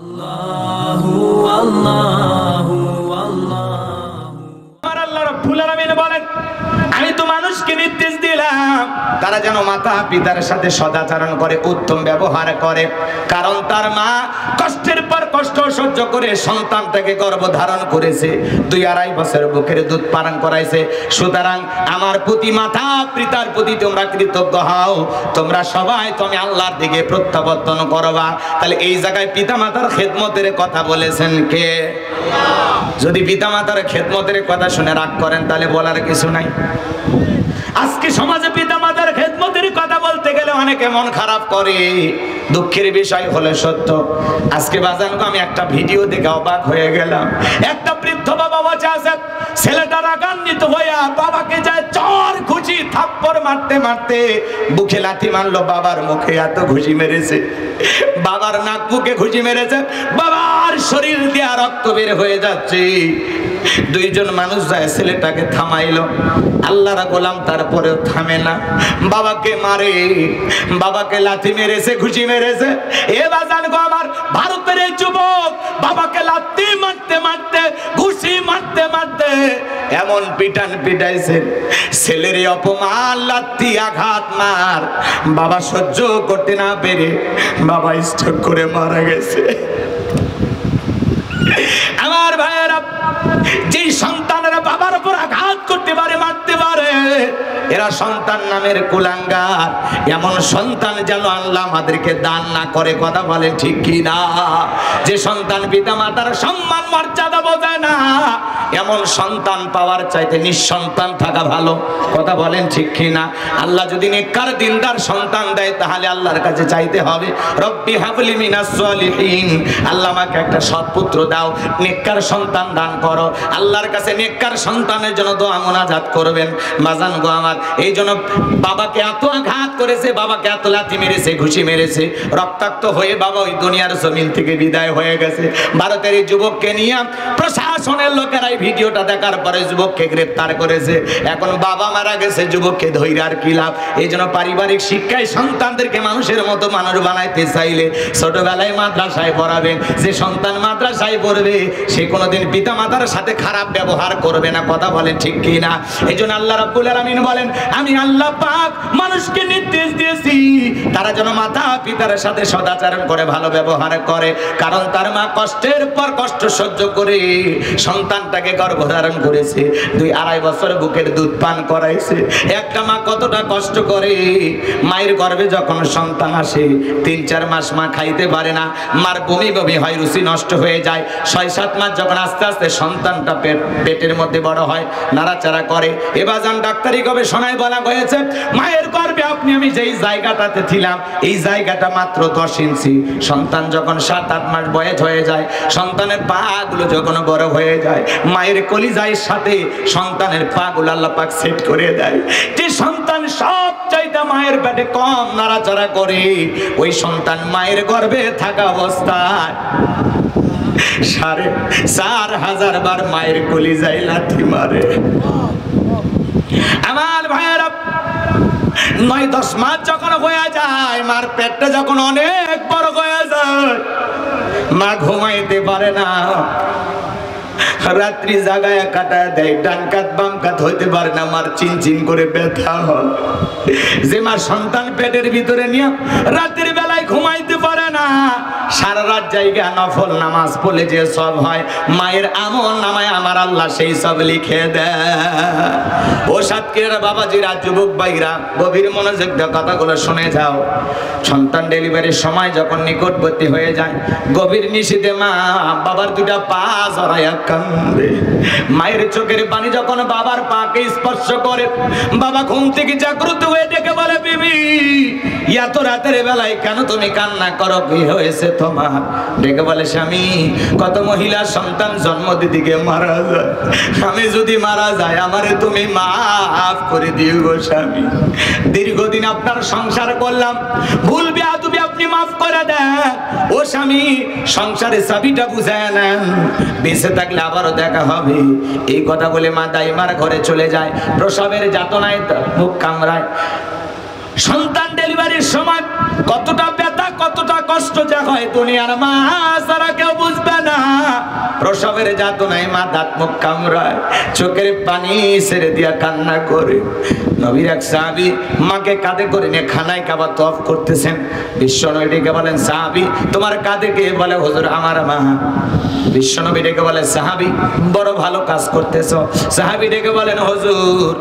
আল্লাহু আল্লাহু আল্লাহু। আমার আল্লাহ রাব্বুল আলামিন বলেন, আমি তো মানুষকে নির্দেশ দিলাম তারা যেন মাতা পিতার সাথে সদাচরণ করে, উত্তম ব্যবহার করে। কারণ তার মা কষ্টের পর কষ্ট সহ্য করে সন্তানটাকে গর্ভধারণ করেছে, 2-2.5 বছর বুকের দুধ পান করাইছে। সুতরাং আমার প্রতি মাতা পিতার প্রতি তোমরা কৃতজ্ঞ হও। তোমরা সবাই তুমি আল্লাহর দিকে প্রত্যাবর্তন করবা। তাহলে এই জায়গায় পিতা মাতার খেদমতের কথা বলেছেন কে? যদি পিতা মাতার খেদমতের কথা শুনে রাগ করেন তাহলে বলার কিছু নাই। আজকে সমাজে পিতা মাতার খেদমতের কথা বলতে গেলে অনেকে মন খারাপ করে। দুঃখের বিষয় হলো সত্য। আজকে বাজানগো আমি একটা ভিডিও দেখে অবাক হয়ে গেলাম। একটা বৃদ্ধ বাবা বসে আছে, ছেলেটা রাগান্বিত হয়ে বাবাকে যায় চর ঘুষি থাপ্পড় মারতে মারতে বুকে লাথি মারলো। বাবার মুখে এত ঘুষি মেরেছে, বাবার নাক মুখে ঘুষি মেরেছে, বাবার শরীর দিয়ে রক্ত বের হয়ে যাচ্ছে। দুইজন মানুষ যায় ছেলেটাকে থামাইলো। আল্লাহর গোলাম তারপরেও থামে না, বাবাকে মারে, বাবাকে লাথি মেরেছে, ঘুষি মেরেছে। এ বাজান গো আমার ভারতের এই যুবক বাবাকে লাথি মারতে মারতে ঘুষি মারতে মারতে এমন পিটান পিটাইছে, ছেলের অপমান লাথি আঘাত মার বাবা সহ্য করতে না পেরে বাবা স্ট্রোক করে মারা গেছে। আমার ভাইয়েরা, যে সন্তানেরা বাবার উপর আঘাত করতে পারে, মারতে পারে, এরা সন্তান নামের কুলাঙ্গার। এমন সন্তান যেন আল্লাহ আমাদেরকে দান না করে। কথা বলেন ঠিক কি না? যে সন্তান পিতা মাতার সম্মান মর্যাদা বোঝে না, এমন সন্তান পাওয়ার চাইতে নিঃসন্তান থাকা ভালো। কথা বলেন ঠিক কি না? আল্লাহ যদি নেককার দিনদার সন্তান দেয় তাহলে আল্লাহর কাছে চাইতে হবে, রব্বি হাবলি মিনাস সলিহিন, আল্লাহ আমাকে একটা সৎপুত্র দাও, নেককার সন্তান দান করো। আল্লাহর কাছে নেককার সন্তানের জন্য দোয়া মুনাজাত করবেন। বাজান গো আমার, এই জন্য বাবাকে এত আঘাত করেছে, বাবাকে এত লাথি মেরেছে, ঘুষি মেরেছে, রক্তাক্ত হয়ে বাবা ওই দুনিয়ার জমিন থেকে বিদায় হয়ে গেছে। ভারতের এই যুবককে নিয়ে প্রশাসনের লোকেরা এই ভিডিওটা দেখার পরে যুবককে গ্রেফতার করেছে। এখন বাবা মারা গেছে, যুবককে ধৈর্য আর কি লাভ? এই জন্য পারিবারিক শিক্ষায় সন্তানদেরকে মানুষের মতো মানুষ বানাইতে চাইলে ছোটবেলায় মাদ্রাসায় পড়াবেন। যে সন্তান মাদ্রাসায় পড়বে সে কোনোদিন পিতা মাতার সাথে খারাপ ব্যবহার করবে না। কথা বলেন ঠিক কি না? এই জন্য আল্লাহ রাব্বুল আলামিন বলেন, আমি আল্লাহ পাক মানুষকে নির্দেশ দিয়েছি তারা যেন মাতা পিতার সাথে সদাচরণ করে, ভালো ব্যবহার করে। কারণ তার মা কষ্টের পর কষ্ট সহ্য করে সন্তানটাকে গর্ভধারণ করেছে, 2-2.5 বছর বুকের দুধ পান করাইছে। একটা মা কতটা কষ্ট করে। মায়ের গর্ভে যখন সন্তান আসে 3-4 মাস মা খাইতে পারে না, মার বমি বমি হয়, রুচি নষ্ট হয়ে যায়। 6-7 মাস যখন আস্তে আস্তে সন্তানটা পেটের মধ্যে বড় হয়, নাড়াচাড়া করে। এবার যান ডাক্তারি গবেষণায় বলা হয়েছে, মায়ের গর্ভে আমি যেই জায়গাটাতে ছিলাম এই জায়গাটা মাত্র 10 ইঞ্চি। সন্তান যখন 7-8 মাস বয়স হয়ে যায়, সন্তানের পা গুলো যখন বড় হয়ে যায়, মায়ের কলিজার সাথে সন্তানের পা গুলো আল্লাহ পাক সেট করে দেয়। যে সন্তান সব চাইতে মায়ের পেটে কম নাড়াচাড়া করে, ওই সন্তান মায়ের গর্ভে থাকা অবস্থায় 4,500 বার মায়ের কলিজায় লাথি মারে। আমার ভাইয়েরা, 9-10 মাস যখন হয়ে যায়, মার পেটটা যখন অনেক বড় হয়ে যায়, মা ঘুমাইতে পারে না, রাত্রি জাগায় কাটায় দেয়, ডান কাত বাম কাত হইতে পারে না, মার চিনচিন করে ব্যথা হয়। যে মা সন্তান পেটের ভিতরে নিয়ে রাতের বেলায় ঘুমাইতে পারে না, সারা রাত জায়গা নফল নামাজ পড়লে যে সব হয়, মায়ের আমল নামায় আমার আল্লাহ সেই সব লিখে দেয়। ও সাতক্ষীরার বাবাজিরা, যুবক ভাইরা, গভীর মনোযোগ দিয়ে কথাগুলো শুনে যাও। সন্তান ডেলিভারির সময় যখন নিকটবর্তী হয়ে যায়, গভীর নিশীথে মা বাবার 2টা পা জড়াইয়া কান্দে। মায়ের চোখের পানি যখন বাবার পাকে স্পর্শ করে, বাবা ঘুম থেকে জাগ্রত হয়ে ডেকে বলে, বিবি এত রাতের বেলায় কেন তুমি কান্না করো, কি হয়েছে তোমার? ডেকে বলে, স্বামী, কত মহিলা সন্তান জন্ম দিতে গিয়ে মারা যায়, আমি যদি মারা যায় আমারে তুমি মাফ করে দিও গো স্বামী। দীর্ঘদিন আপনার সংসার করলাম, ভুল বেয়াদবি আপনি মাফ করে দেন। ও স্বামী, সংসারের চাবিটা বুঝায় নেন, বেঁচে থাকলে আবারও দেখা হবে। এই কথা বলে মা দাইমার ঘরে চলে যায়। প্রসবের যাতনায় মুখ কামড়ায়। সন্তান ডেলিভারির সময় কতটা ব্যথা, কতটা কষ্ট যা হয় দুনিয়ার মা ছাড়া কেউ বুঝবে না। প্রসবের যাতনায় মা দাঁত মুখ কামড়ায়, চোখের পানি ছেড়ে দিয়া কান্না করে। নবীর এক সাহাবী মাকে কাঁধে করে নিয়ে খানায় কাবা তওয়াফ করতেছেন। বিশ্বনবী ডেকে বলেন, সাহাবী তোমার কাঁধে কে? বলে, হুজুর আমার মা। বিশ্বনবী ডেকে বলে, সাহাবী বড় ভালো কাজ করতেছো। সাহাবী ডেকে বলেন, হুজুর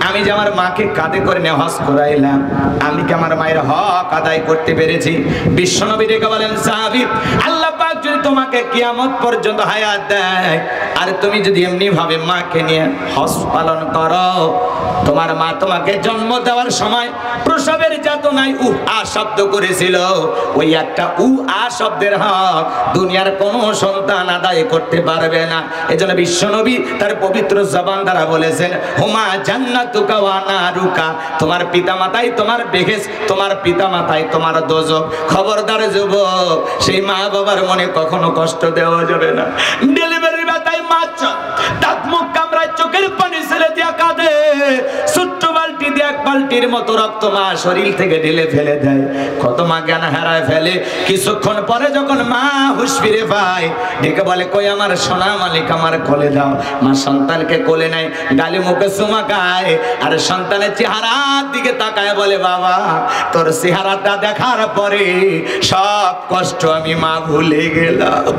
আমি যে আমার মাকে কাঁধে করে নিয়ে হজ করাইলাম, আমি কি আমার মায়ের হক আদায় করতে পেরেছি? বিশ্বনবী ডেকে বলেন, সাহাবী আল্লাহ পাক যদি তোমাকে কিয়ামত পর্যন্ত হায়াত দেয় আর তুমি যদি এমনি ভাবে মাকে নিয়ে হজ পালন করো, তোমার মা তোমাকে জন্ম দেওয়ার সময় প্রসবের যাতনায় আ শব্দ করেছিল, ওই একটা আ শব্দের হক দুনিয়ার কোনো সন্তান আদায় করতে পারবে না। এজন্য বিশ্বনবী তার পবিত্র জবান দ্বারা বলেছেন, হুমা জান্নাতুকা ওয়া নারুকা, তোমার পিতামাতাই তোমার বেহেশত, তোমার পিতামাতাই তোমার দোজখ। খবরদার যুবক, সেই মা বাবার মনে কখনো কষ্ট দেওয়া যাবে না। ডেলিভারির ব্যথায় মা দাঁত মুখ কামড়ায়, চোখের পানি ছেড়ে দিয়া কাঁদে, ছোট্ট বালতি দিয়ে এক বালতির মতো রক্ত মা শরীর থেকে ঢেলে ফেলে দেয়। কত মা জ্ঞান হারায় ফেলে। কিছুক্ষণ পরে যখন মা হুঁশ ফিরে পায়, ডেকে বলে, কই আমার সোনা মালিক, আমার কোলে দাও। মা সন্তানকে কোলে নেয়, গালে মুখে চুমা খায়, আর সন্তানের চেহারার দিকে তাকায় বলে, বাবা তোর চেহারাটা দেখার পরে সব কষ্ট আমি মা ভুলে গেলাম।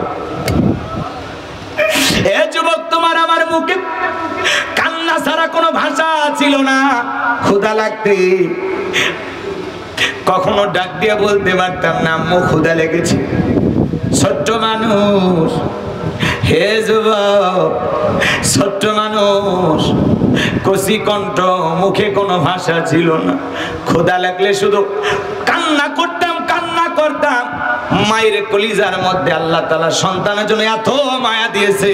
এ যুবক, তোমার আমার মুখে কান্না ছাড়া কোনো ভাষা ছিল না। ক্ষুধা লাগতে কখনো ডাক দিয়ে বলতে পারতাম না, আম্মু ক্ষুধা লেগেছে। ছোট্ট মানুষ, হে যুবক, ছোট্ট মানুষ, কচি কণ্ঠ, মুখে কোনো ভাষা ছিল না। ক্ষুধা লাগলে শুধু কান্না করতাম, কান্না করতাম। মায়ের কলিজার মধ্যে আল্লাহ তাআলা সন্তানের জন্য এত মায়া দিয়েছে,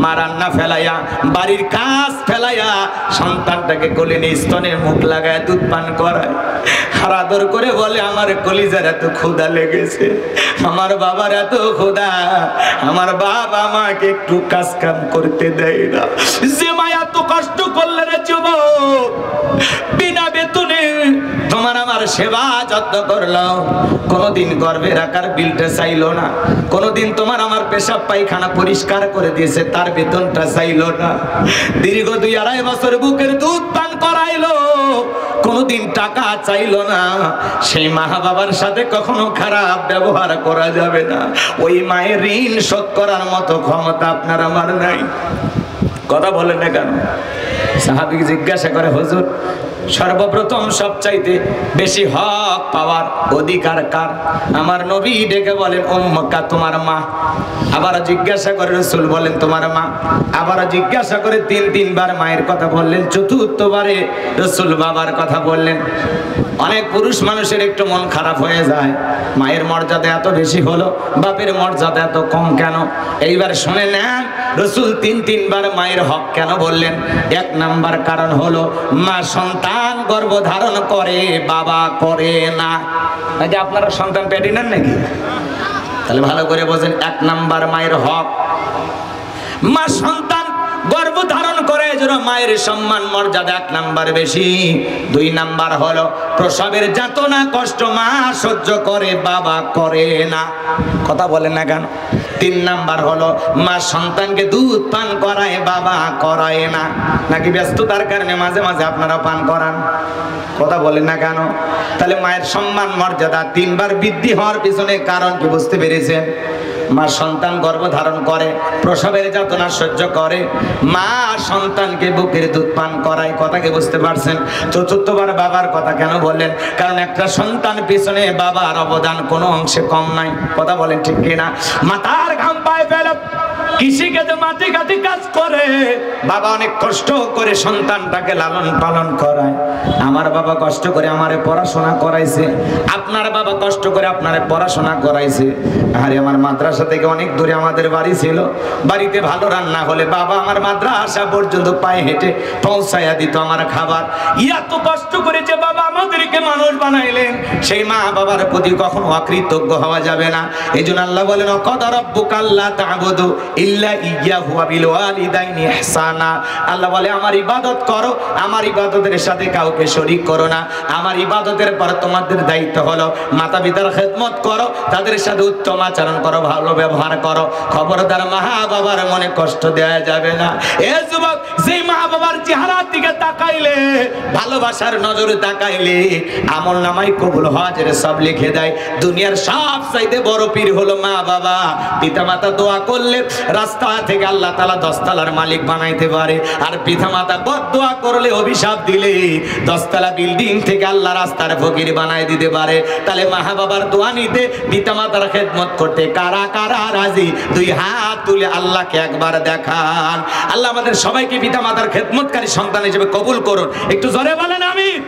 মা রান্না ফেলাইয়া, বাড়ির কাজ ফেলাইয়া সন্তানটাকে কোলে নিয়ে স্তনের মুখ লাগায় দুধ পান করায়, আর আদর করে বলে, আমার কলিজার এত ক্ষুধা লেগেছে, আমার বাবার এত ক্ষুধা, আমার বাবা আমাকে একটু কাজ কাম করতে দেয় না। যে মা এত কষ্ট করলে রে যুবক, বিনা বেতনে তোমার আমার সেবা যত্ন করলো, কোনদিন গর্ভে রাখার বিলটা চাইলো না, কোনদিন তোমার আমার পেশাব পায়খানা পরিষ্কার করে দিয়েছে, তার বেতনটা চাইলো না। দীর্ঘ 2-2.5 বছর বুকের দুধ পান করাইলো, কোনদিন টাকা চাইলো না। সেই মা বাবার সাথে কখনো খারাপ ব্যবহার করা যাবে না। ওই মায়ের ঋণ শোধ করার মতো ক্ষমতা আপনার আমার নাই। কথা বলেন না কেন? সাহাবী জিজ্ঞাসা করে, হুজুর সর্বপ্রথম সবচাইতে বেশি হক পাওয়ার অধিকার কার? আমার নবী ডেকে বলেন, উম্মুকা, তোমার মা। আবার জিজ্ঞাসা করে রাসূল বলেন, তোমার মা। আবার জিজ্ঞাসা করে 3-3বার মায়ের কথা বললেন। চতুর্থবারে রাসূল বাবার কথা বললেন। অনেক পুরুষ মানুষের একটু মন খারাপ হয়ে যায়, মায়ের মর্যাদা এত বেশি হলো, বাপের মর্যাদা এত কম কেন? এইবার শুনে নেন, রাসূল 3-3বার মায়ের হক কেন বললেন। 1 নাম্বার কারণ হলো, মা সন্তান গর্ভধারণ করে, বাবা করে না। নাকি আপনারা সন্তান পেটে নেন নাকি? তাহলে ভালো করে বোঝেন, 1 নাম্বার মায়ের হক, মা সন্তান গর্ভধারণ করে, যেন মায়ের সম্মান মর্যাদা 1 নাম্বার বেশি। 2 নাম্বার হলো, প্রসবের যাতনা কষ্ট মা সহ্য করে, বাবা করে না। কথা বলেন না কেন? 3 নাম্বার হলো, মা সন্তানকে দুধ পান করায়, বাবা করায় না। নাকি ব্যস্ততার কারণে মাঝে মাঝে আপনারা পান করান? কথা বলেন না কেন? তাহলে মায়ের সম্মান মর্যাদা 3 বার বৃদ্ধি হওয়ার পিছনে কারণ কি বুঝতে পেরেছেন? মা সন্তান গর্ভধারণ করে, প্রসবের যাতনা সহ্য করে, মা সন্তানকে বুকের দুধ পান করায়। কথা কি বুঝতে পারছেন? চতুর্থবার বাবার কথা কেন বললেন? কারণ একটা সন্তান পিছনে বাবার অবদান কোনো অংশে কম নাই। কথা বলেন ঠিক কিনা? মাথার ঘাম পায়ে ফেলে কৃষিকাজে মাটি কাটি কাজ করে, বাবা অনেক কষ্ট করে সন্তানটাকে লালন পালন করায়। আমার বাবা কষ্ট করে আমারে পড়াশোনা করাইছে, আপনার বাবা কষ্ট করে আপনারে পড়াশোনা করাইছে। আরে আমার মাদ্রাসা মাদ্রাসা থেকে অনেক দূরে আমাদের বাড়ি ছিল। বাড়িতে ভালো রান্না হলে বাবা আমার মাদ্রাসা পর্যন্ত পায়ে হেঁটে পৌঁছায়া দিত আমার খাবার। এত কষ্ট করেছে বাবা, আমাদেরকে মানুষ বানাইলেন, সেই মা বাবার প্রতি কখনো অকৃতজ্ঞ হওয়া যাবে না। এই জন্য আল্লাহ বলেন ওয়াকাদা রাব্বুকা আল্লা তা'বুদু ইল্লা ইয়্যাহু ওয়া বিল ওয়ালিদাইনি ইহসানা। আল্লাহ বলে আমার ইবাদত করো, আমার ইবাদতের সাথে কাউকে শরীক করো না। আমার ইবাদতের পর তোমাদের দায়িত্ব হলো মাতা পিতার খেদমত করো, তাদের সাথে উত্তম আচরণ করো, ভালো ব্যবহার করো। খবরদার মা বাবার মনে কষ্ট দেওয়া যাবে না। এ যুবক, যেই মা বাবার চেহারার দিকে তাকাইলে, ভালোবাসার নজরে তাকাইলে আমল নামায় কবুল হজের সব লিখে দেয়। দুনিয়ার সব চাইতে বড় পীর হলো মা বাবা। পিতা মাতা দোয়া করলে রাস্তা থেকে আল্লাহ তাআলা 10 তলার মালিক বানাইতে পারে, আর পিতা মাতা বদদোয়া করলে, অভিশাপ দিলে 10 তলা বিল্ডিং থেকে আল্লাহ রাস্তার ফকির বানাই দিতে পারে। তাহলে মা বাবার দোয়া নিতে, পিতা মাতার খেদমত করতে কারা কারা রাজি? 2 হাত তুলে আল্লাহকে একবার দেখান। আল্লাহ আমাদের সবাইকে পিতা মাতার খেদমতকারী সন্তান হিসেবে কবুল করুন। একটু জোরে বলেন আমিন।